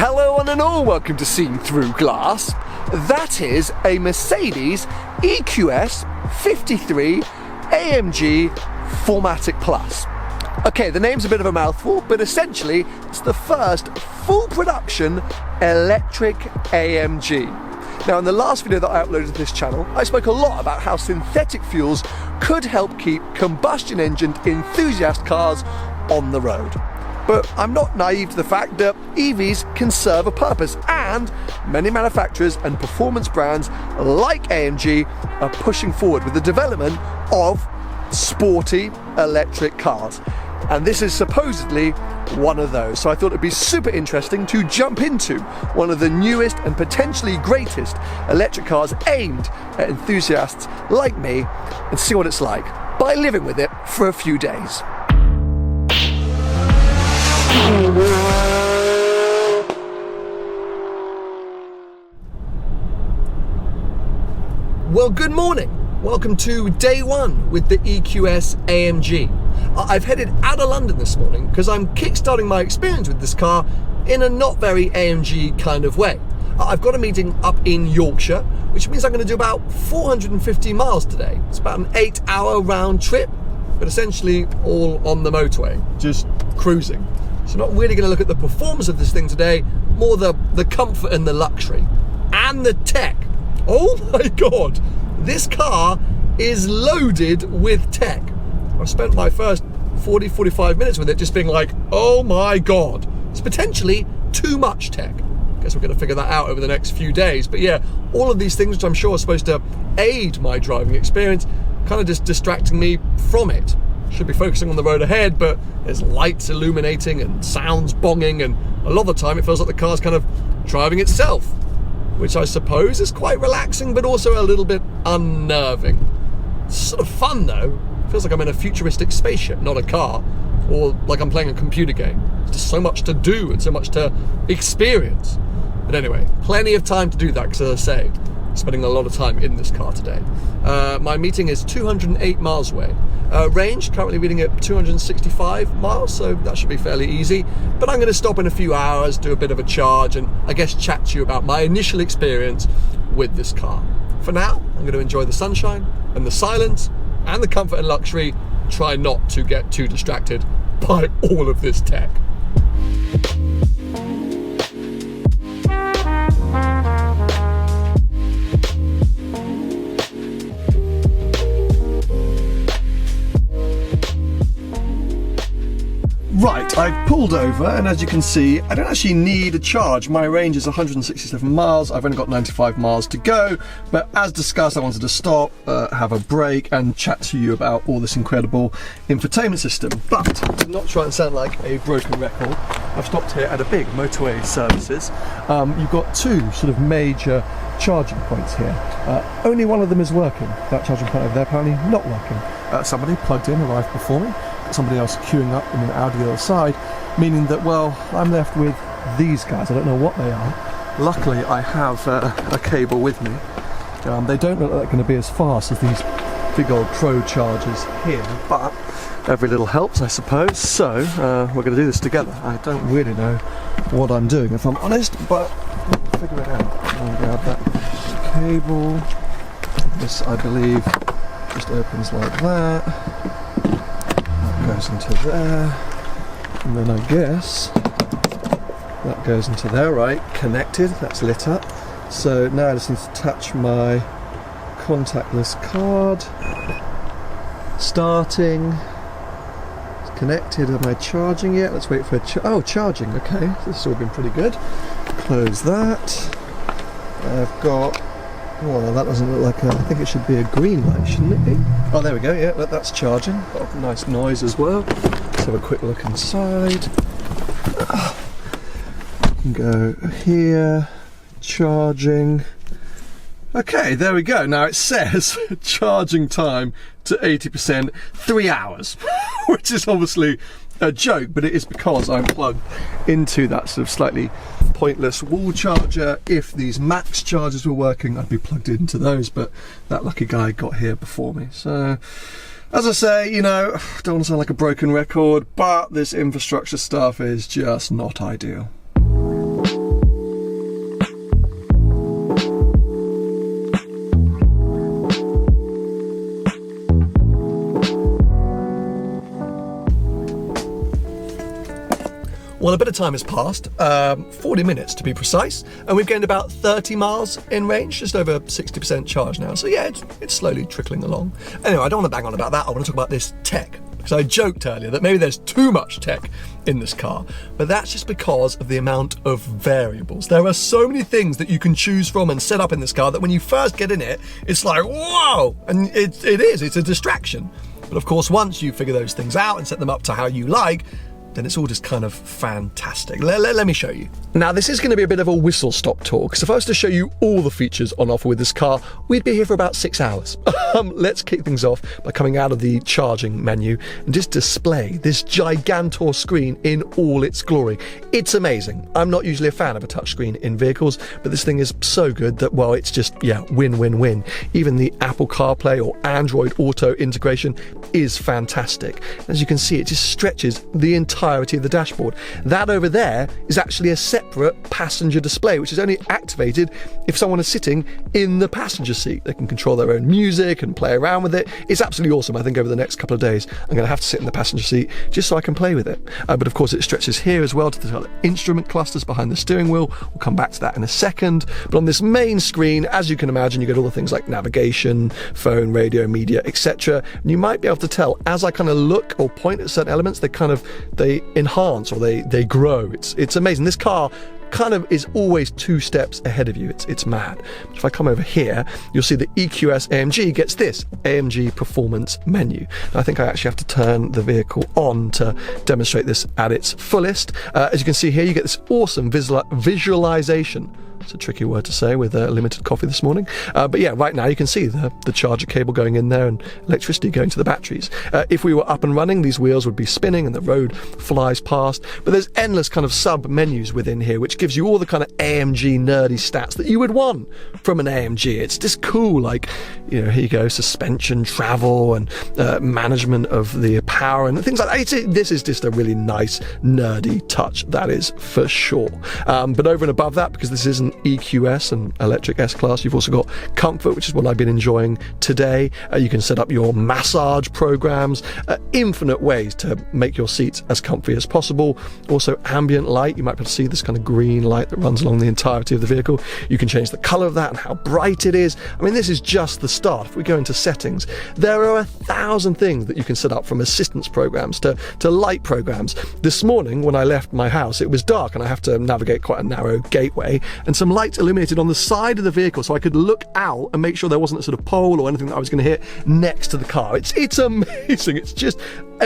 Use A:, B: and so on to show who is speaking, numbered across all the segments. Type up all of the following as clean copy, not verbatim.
A: Hello one and all, welcome to Seen Through Glass. That is a Mercedes EQS 53 AMG 4MATIC Plus. Okay, the name's a bit of a mouthful, but essentially it's the first full production electric AMG. Now, in the last video that I uploaded to this channel, I spoke a lot about how synthetic fuels could help keep combustion engine enthusiast cars on the road. But I'm not naive to the fact that EVs can serve a purpose, and many manufacturers and performance brands like AMG are pushing forward with the development of sporty electric cars. And this is supposedly one of those. So I thought it'd be super interesting to jump into one of the newest and potentially greatest electric cars aimed at enthusiasts like me and see what it's like by living with it for a few days. Well, good morning. Welcome to day one with the EQS AMG. I've headed out of London this morning because I'm kickstarting my experience with this car in a not very AMG kind of way. I've got a meeting up in Yorkshire, which means I'm going to do about 450 miles today. It's about an 8-hour round trip, but essentially all on the motorway, just cruising. So not really going to look at the performance of this thing today, more the comfort and the luxury. And the tech. Oh my God, this car is loaded with tech. I've spent my first 40-45 minutes with it just being like, oh my God, it's potentially too much tech. Guess we're going to figure that out over the next few days. But yeah, all of these things which I'm sure are supposed to aid my driving experience, kind of just distracting me from it. Should be focusing on the road ahead, but there's lights illuminating and sounds bonging, and a lot of the time it feels like the car's kind of driving itself, which I suppose is quite relaxing, but also a little bit unnerving. It's sort of fun though. It feels like I'm in a futuristic spaceship, not a car, or like I'm playing a computer game. There's just so much to do and so much to experience. But anyway, plenty of time to do that, because as I say, I'm spending a lot of time in this car today. My meeting is 208 miles away. Range currently reading at 265 miles, so that should be fairly easy. But I'm going to stop in a few hours, do a bit of a charge, and I guess chat to you about my initial experience with this car. For now, I'm going to enjoy the sunshine and the silence and the comfort and luxury. Try not to get too distracted by all of this tech. Right, I've pulled over, and as you can see, I don't actually need a charge. My range is 167 miles, I've only got 95 miles to go, but as discussed, I wanted to stop, have a break, and chat to you about all this incredible infotainment system. But, to not try and sound like a broken record, I've stopped here at a big motorway services. You've got two sort of major charging points here. Only one of them is working. That charging point over there apparently not working. Somebody plugged in, arrived before me. Somebody else queuing up in an Audi the other side, meaning that, well, I'm left with these guys. I don't know what they are. Luckily, I have a cable with me. They don't look like they're going to be as fast as these big old Pro chargers here, but every little helps, I suppose. So we're going to do this together. I don't really know what I'm doing, if I'm honest, but we'll figure it out. I'll grab that cable. This, I believe, just opens like that. Goes into there, and then I guess that goes into there, right? Connected, that's lit up. So now I just need to touch my contactless card. Starting. It's connected. Am I charging yet? Let's wait for charging. Okay, this has all been pretty good. Close that. I've got. Well, that doesn't look like I think it should be a green light, shouldn't it be? Oh, there we go, yeah, that's charging. Got a nice noise as well. Let's have a quick look inside. Go here, charging. Okay, there we go. Now it says charging time to 80%, 3 hours, which is obviously a joke, but it is because I'm plugged into that sort of slightly pointless wall charger. If these max chargers were working, I'd be plugged into those, but that lucky guy got here before me. So as I say, you know, don't want to sound like a broken record, but this infrastructure stuff is just not ideal. Well, a bit of time has passed, 40 minutes to be precise, and we've gained about 30 miles in range, just over 60% charge now. So yeah, it's slowly trickling along. Anyway, I don't want to bang on about that. I want to talk about this tech. Because I joked earlier that maybe there's too much tech in this car, but that's just because of the amount of variables. There are so many things that you can choose from and set up in this car that when you first get in it, it's like, whoa! And it's a distraction. But of course, once you figure those things out and set them up to how you like, then it's all just kind of fantastic. Let me show you. Now, this is going to be a bit of a whistle-stop tour, because if I was to show you all the features on offer with this car, we'd be here for about 6 hours. Let's kick things off by coming out of the charging menu and just display this gigantor screen in all its glory. It's amazing. I'm not usually a fan of a touchscreen in vehicles, but this thing is so good that, well, it's just, yeah, win-win-win. Even the Apple CarPlay or Android Auto integration is fantastic. As you can see, it just stretches the entirety of the dashboard. That over there is actually a separate passenger display, which is only activated if someone is sitting in the passenger seat. They can control their own music and play around with it. It's absolutely awesome. I think over the next couple of days, I'm going to have to sit in the passenger seat just so I can play with it. But of course, it stretches here as well to the instrument clusters behind the steering wheel. We'll come back to that in a second. But on this main screen, as you can imagine, you get all the things like navigation, phone, radio, media, etc. And you might be able to tell as I kind of look or point at certain elements, they enhance or they grow. It's amazing. This car kind of is always 2 steps ahead of you. It's mad. If I come over here, you'll see the EQS AMG gets this AMG performance menu. Now, I think I actually have to turn the vehicle on to demonstrate this at its fullest. As you can see here, you get this awesome visualization. It's a tricky word to say with limited coffee this morning. But yeah, right now you can see the charger cable going in there and electricity going to the batteries. If we were up and running, these wheels would be spinning and the road flies past. But there's endless kind of sub-menus within here, which gives you all the kind of AMG nerdy stats that you would want from an AMG. It's just cool, like, you know, here you go, suspension, travel, and management of the power and things like that. This is just a really nice, nerdy touch, that is for sure. But over and above that, because this isn't EQS and electric S-Class, you've also got comfort, which is what I've been enjoying today. You can set up your massage programs, infinite ways to make your seats as comfy as possible. Also ambient light, you might be able to see this kind of green light that runs along the entirety of the vehicle. You can change the colour of that and how bright it is. I mean, this is just the start. If we go into settings, there are 1,000 things that you can set up, from assistance programs to light programs. This morning when I left my house, it was dark and I have to navigate quite a narrow gateway, and some lights illuminated on the side of the vehicle so I could look out and make sure there wasn't a sort of pole or anything that I was going to hit next to the car. It's amazing. It's just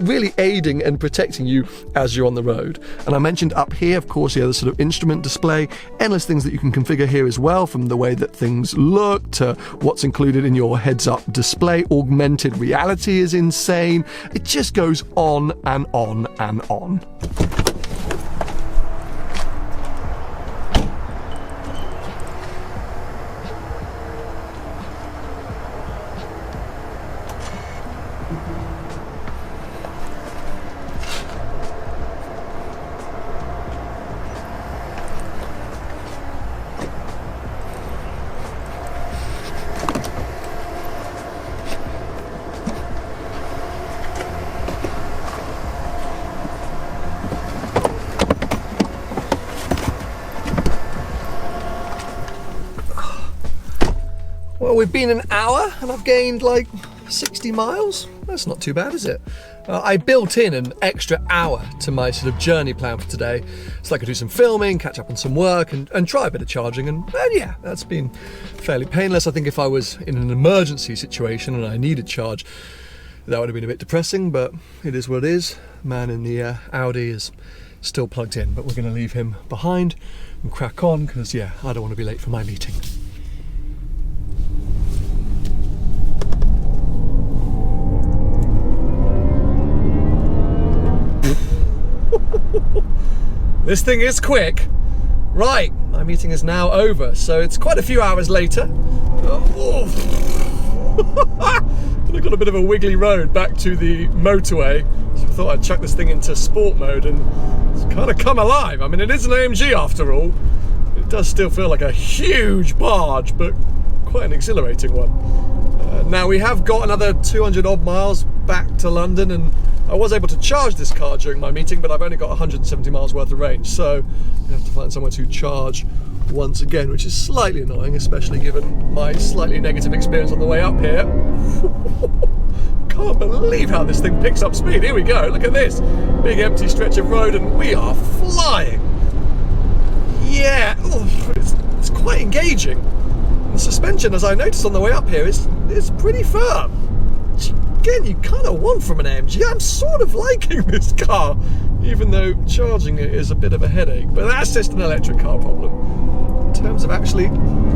A: really aiding and protecting you as you're on the road. And I mentioned up here, of course, the sort of instrument display, endless things that you can configure here as well, from the way that things look to what's included in your heads-up display. Augmented reality is insane. It just goes on and on and on. Well, we've been an hour and I've gained like 60 miles. That's not too bad, is it? I built in an extra hour to my sort of journey plan for today, so I could do some filming, catch up on some work, and try a bit of charging. And yeah, that's been fairly painless. I think if I was in an emergency situation and I needed charge, that would have been a bit depressing, but it is what it is. The man in the Audi is still plugged in, but we're going to leave him behind and crack on, because yeah, I don't want to be late for my meeting. This thing is quick. Right, my meeting is now over, so it's quite a few hours later. I've got a bit of a wiggly road back to the motorway, so I thought I'd chuck this thing into sport mode and it's kind of come alive. I mean, it is an AMG after all. It does still feel like a huge barge, but quite an exhilarating one. Now we have got another 200 odd miles back to London, and I was able to charge this car during my meeting, but I've only got 170 miles worth of range, so I have to find somewhere to charge once again, which is slightly annoying, especially given my slightly negative experience on the way up here. Can't believe how this thing picks up speed. Here we go, look at this big empty stretch of road, and we are flying. Yeah, it's quite engaging. The suspension, as I noticed on the way up here, is pretty firm. Which, again, you kind of want from an AMG. I'm sort of liking this car, even though charging it is a bit of a headache. But that's just an electric car problem. In terms of actually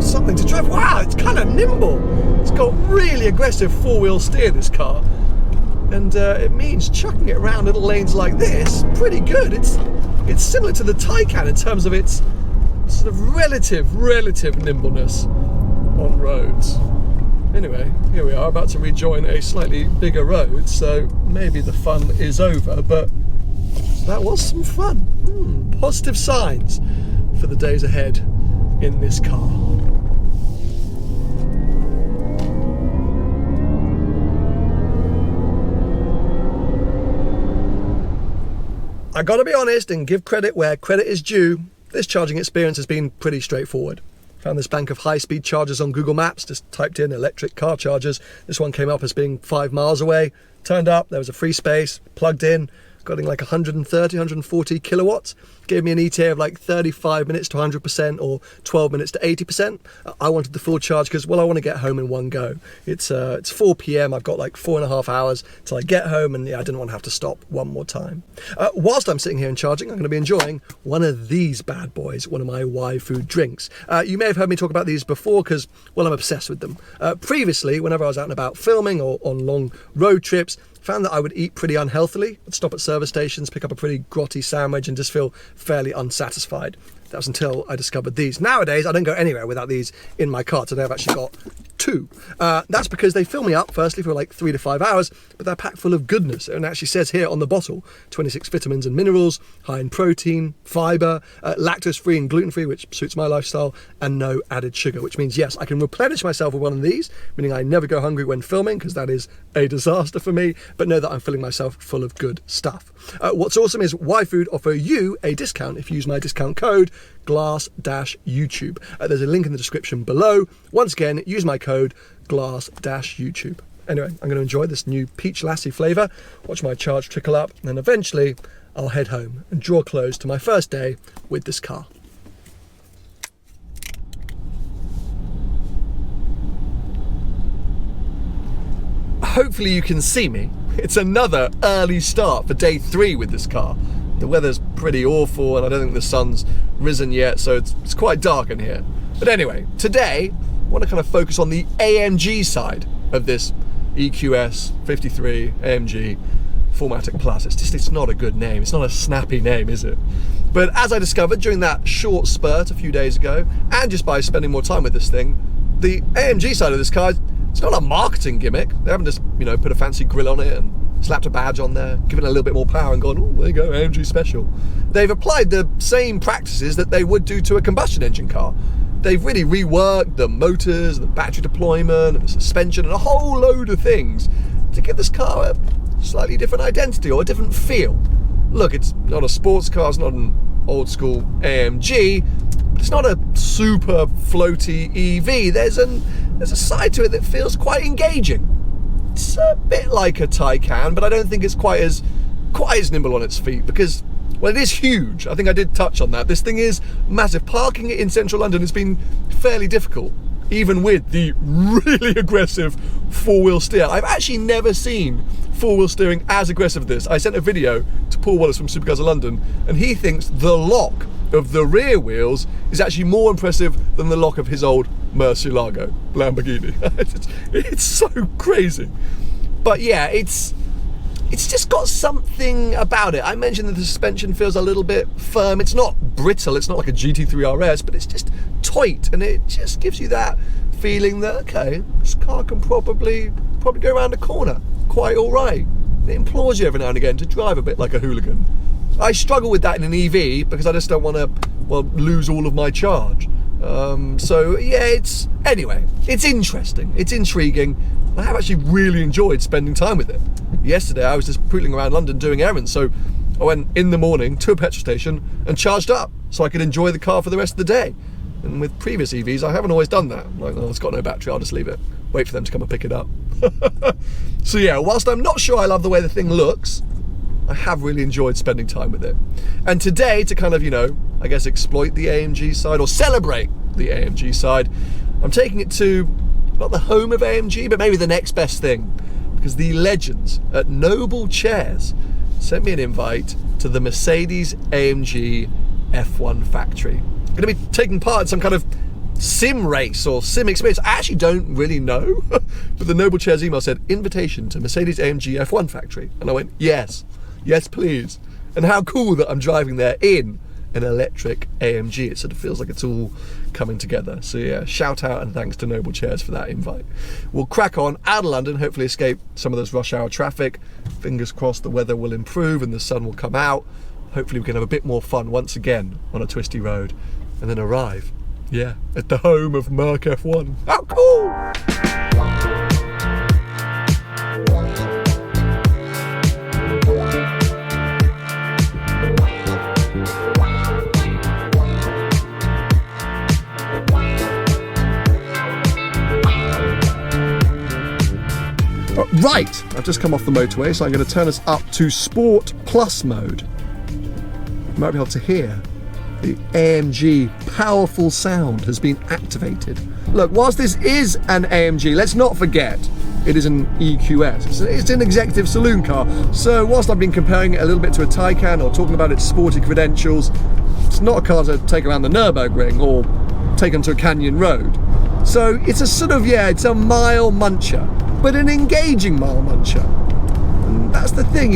A: something to drive, wow, it's kind of nimble. It's got really aggressive four-wheel steer, this car. And it means chucking it around little lanes like this, pretty good. It's similar to the Taycan in terms of its sort of relative nimbleness on roads. Anyway, here we are about to rejoin a slightly bigger road, so maybe the fun is over, but that was some fun. Positive signs for the days ahead in this car. I gotta be honest and give credit where credit is due. This charging experience has been pretty straightforward. Found this bank of high-speed chargers on Google Maps, just typed in electric car chargers. This one came up as being 5 miles away. Turned up, there was a free space, plugged in, got in like 130, 140 kilowatts. Gave me an ETA of like 35 minutes to 100% or 12 minutes to 80%. I wanted the full charge because, well, I want to get home in one go. It's 4 p.m. I've got like 4.5 hours till I get home, and yeah, I didn't want to have to stop one more time. Whilst I'm sitting here and charging, I'm going to be enjoying one of these bad boys, one of my Y-Food drinks. You may have heard me talk about these before because, well, I'm obsessed with them. Previously, whenever I was out and about filming or on long road trips, found that I would eat pretty unhealthily. I'd stop at service stations, pick up a pretty grotty sandwich and just feel fairly unsatisfied. That was until I discovered these. Nowadays, I don't go anywhere without these in my car. Today I've actually got 2. That's because they fill me up, firstly, for like 3 to 5 hours, but they're packed full of goodness. And it actually says here on the bottle, 26 vitamins and minerals, high in protein, fibre, lactose-free and gluten-free, which suits my lifestyle, and no added sugar, which means, yes, I can replenish myself with one of these, meaning I never go hungry when filming, because that is a disaster for me, but know that I'm filling myself full of good stuff. What's awesome is Y-Food offer you a discount if you use my discount code glass-YouTube. There's a link in the description below. Once again, use my code glass-YouTube. Anyway, I'm going to enjoy this new peach lassi flavour, watch my charge trickle up, and then eventually I'll head home and draw close to my first day with this car. Hopefully you can see me. It's another early start for day 3 with this car. The weather's pretty awful and I don't think the sun's risen yet, so it's quite dark in here. But anyway, today I want to kind of focus on the AMG side of this EQS 53 AMG 4MATIC Plus. It's not a good name. It's not a snappy name, is it? But as I discovered during that short spurt a few days ago, and just by spending more time with this thing, the AMG side of this car, it's not a marketing gimmick. They haven't just, put a fancy grille on it and slapped a badge on there, given it a little bit more power and gone, oh, there you go, AMG special. They've applied the same practices that they would do to a combustion engine car. They've really reworked the motors, the battery deployment, and the suspension, and a whole load of things to give this car a slightly different identity or a different feel. Look, it's not a sports car, it's not an old school AMG, but it's not a super floaty EV. There's a side to it that feels quite engaging. It's a bit like a Taycan, but I don't think it's quite as nimble on its feet because, well, it is huge. I think I did touch on that. This thing is massive. Parking it in central London has been fairly difficult, even with the really aggressive four-wheel steer. I've actually never seen four-wheel steering as aggressive as this. I sent a video to Paul Wallace from Supercars of London, and he thinks the lock of the rear wheels is actually more impressive than the lock of his old Murcielago Lamborghini. It's so crazy. But yeah, it's just got something about it. I mentioned that the suspension feels a little bit firm. It's not brittle, it's not like a GT3 RS, but it's just tight, and it just gives you that feeling that, okay, this car can probably go around a corner quite all right. It implores you every now and again to drive a bit like a hooligan. I struggle with that in an EV because I just don't want to, well, lose all of my charge. So yeah, it's interesting, it's intriguing. I have actually really enjoyed spending time with it. Yesterday I was just pootling around London doing errands, so I went in the morning to a petrol station and charged up so I could enjoy the car for the rest of the day. And with previous EVs, I haven't always done that. I'm like, oh, it's got no battery, I'll just leave it, wait for them to come and pick it up. So yeah, whilst I'm not sure I love the way the thing looks, I have really enjoyed spending time with it. And today, to kind of, I guess exploit the AMG side, or celebrate the AMG side, I'm taking it to, not the home of AMG, but maybe the next best thing, because the legends at Noble Chairs sent me an invite to the Mercedes AMG F1 factory. I'm going to be taking part in some kind of sim race or sim experience. I actually don't really know, but the Noble Chairs email said, invitation to Mercedes AMG F1 factory. And I went, yes, please. And how cool that I'm driving there in an electric AMG. It sort of feels like it's all coming together. So yeah, shout out and thanks to Noble Chairs for that invite. We'll crack on out of London, hopefully escape some of those rush hour traffic. Fingers crossed the weather will improve and the sun will come out. Hopefully we can have a bit more fun once again on a twisty road, and then arrive, yeah, at the home of Merc F1. How cool! Right, I've just come off the motorway, so I'm going to turn us up to Sport Plus mode. You might be able to hear the AMG powerful sound has been activated. Look, whilst this is an AMG, let's not forget it is an EQS. It's an executive saloon car. So whilst I've been comparing it a little bit to a Taycan or talking about its sporty credentials, it's not a car to take around the Nürburgring or take onto a canyon road. So it's a sort of, yeah, it's a mile muncher, but an engaging mile muncher. And that's the thing,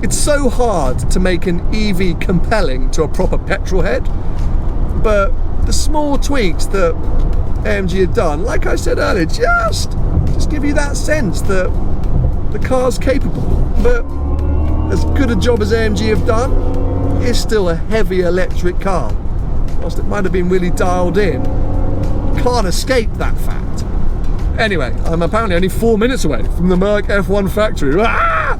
A: it's so hard to make an EV compelling to a proper petrol head, but the small tweaks that AMG had done, like I said earlier, just give you that sense that the car's capable. But as good a job as AMG have done, it's still a heavy electric car. Whilst it might have been really dialed in, can't escape that fact. Anyway, I'm apparently only 4 minutes away from the Merc F1 factory. Ah!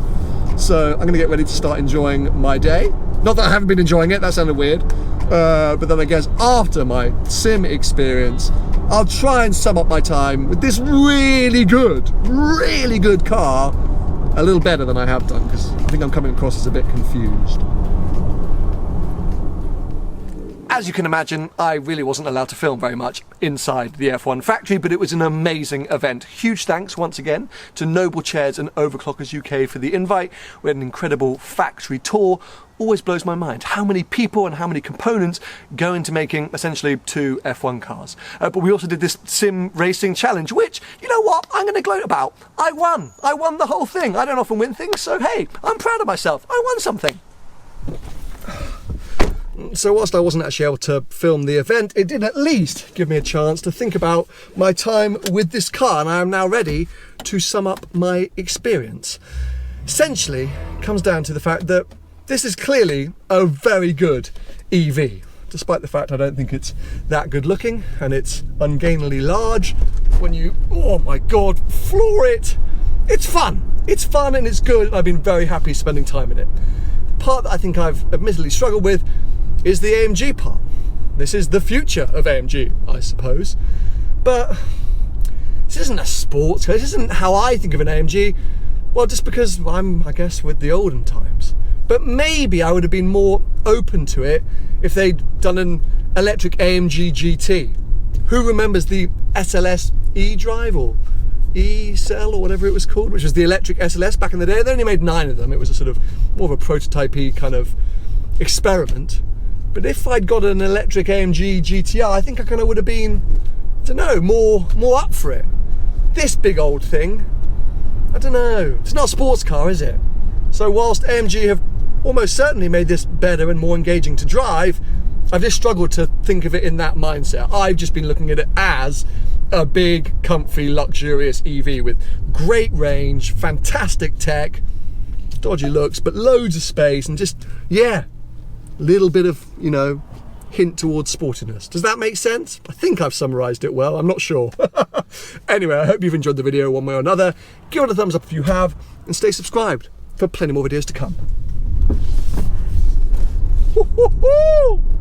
A: So I'm going to get ready to start enjoying my day. Not that I haven't been enjoying it, that sounded weird. But then I guess after my sim experience, I'll try and sum up my time with this really good car a little better than I have done, because I think I'm coming across as a bit confused. As you can imagine, I really wasn't allowed to film very much inside the F1 factory, but it was an amazing event. Huge thanks once again to Noble Chairs and Overclockers UK for the invite. We had an incredible factory tour. Always blows my mind how many people and how many components go into making essentially 2 F1 cars. But we also did this sim racing challenge, which, you know what, I'm going to gloat about. I won the whole thing. I don't often win things, so hey, I'm proud of myself. I won something. So whilst I wasn't actually able to film the event, it did at least give me a chance to think about my time with this car, and I am now ready to sum up my experience. Essentially, it comes down to the fact that this is clearly a very good EV, despite the fact I don't think it's that good looking, and it's ungainlily large. When you, oh my God, floor it, it's fun and it's good. I've been very happy spending time in it. The part that I think I've admittedly struggled with is the AMG part. This is the future of AMG, I suppose. But this isn't a sports car. This isn't how I think of an AMG. Well, just because I'm, I guess, with the olden times. But maybe I would have been more open to it if they'd done an electric AMG GT. Who remembers the SLS E-Drive or E-Cell or whatever it was called, which was the electric SLS back in the day? They only made 9 of them. It was a sort of more of a prototype-y kind of experiment. But if I'd got an electric AMG GTR, I think I kind of would have been, I don't know, more up for it. This big old thing, I don't know. It's not a sports car, is it? So whilst AMG have almost certainly made this better and more engaging to drive, I've just struggled to think of it in that mindset. I've just been looking at it as a big, comfy, luxurious EV with great range, fantastic tech, dodgy looks, but loads of space, and just, yeah, little bit of, hint towards sportiness. Does that make sense? I think I've summarised it well, I'm not sure. Anyway, I hope you've enjoyed the video one way or another. Give it a thumbs up if you have, and stay subscribed for plenty more videos to come. Woo-hoo-hoo!